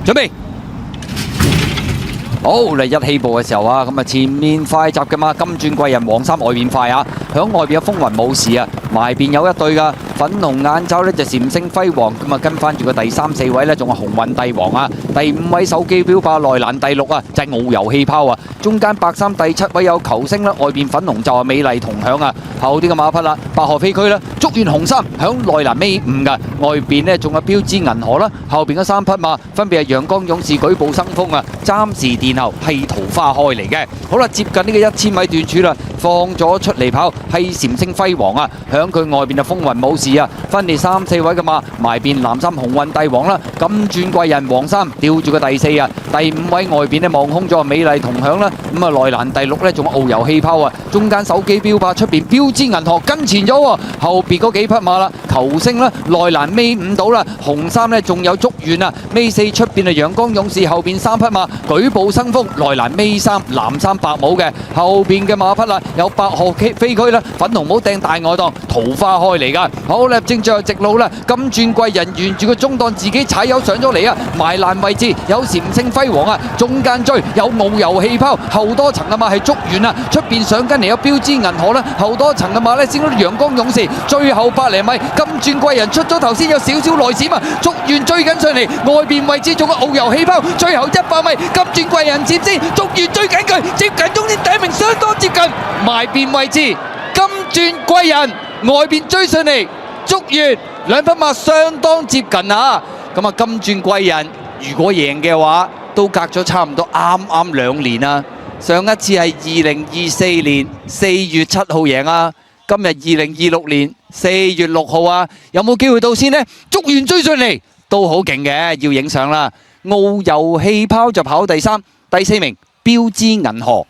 準備。好嚟一起步嘅時候啊，咁啊前面快閘嘅嘛，金鑽貴人黃衫外邊快啊，響外邊有風雲武士啊，埋邊有一對噶，粉紅眼罩呢就閃星輝煌，咁啊跟翻住個第3、4位呢，仲係鴻運帝王啊，第5位手機標霸內欄，第6啊就係遨遊氣泡啊，中間白衫第7位有球星啦，外邊粉紅就係美麗同享啊，後啲嘅馬匹啦，白河飛區啦，竹園紅衫響內欄尾5噶，外邊呢仲有標誌銀河啦，後邊嗰3匹馬分別係陽光勇士舉步生風啊，暫時殿後係桃花開嚟嘅。好啦，接近呢個1000米段處啦，放咗出嚟跑係閃星輝煌啊，響佢外邊就風雲武士啊，分列3、4位嘅馬，埋邊藍衫鴻運帝王啦，金鑽貴人黃衫吊住個第4啊，第5位外邊呢望空咗美麗同享啦，咁啊內欄第6呢仲有遨遊氣泡啊，中間手機標霸出邊標誌銀河跟前咗喎，後邊嗰幾匹馬啦，球星啦，內欄尾5到啦，紅衫呢仲有竹園啊，尾4出邊係陽光勇士，後邊3匹馬舉步生風，內欄尾3藍衫白帽嘅，後邊嘅馬匹啦有白河飛區啦，粉紅帽掟大外檔，桃花開嚟噶。好啦，正最後直路啦，金鑽貴人沿住個中檔自己踩油上咗嚟啊，埋欄位置有閃星輝煌啊，中間追有遨遊氣泡，後多層嘅馬係竹園啊，出邊上緊嚟有標誌銀河啦，後多層嘅馬呢先到陽光勇士，最後100厘米金鑽貴人出咗頭先有少少內閃啊，竹園追緊上嚟，外邊位置仲有遨遊氣泡，最後100米金鑽貴人接先，竹園追緊佢，接近終點第1名相當接近，埋邊位置金鑽貴人外邊追上嚟，竹園兩匹馬相當接近啊！咁啊金鑽貴人如果贏嘅話，都隔咗差唔多啱2年啊！上一次係2024年4月7號贏啊，今日2026年4月6號啊，有冇機會到先呢？竹園追上嚟都好勁嘅，要影相啦！遨遊氣泡就跑第3、第4名標誌銀河。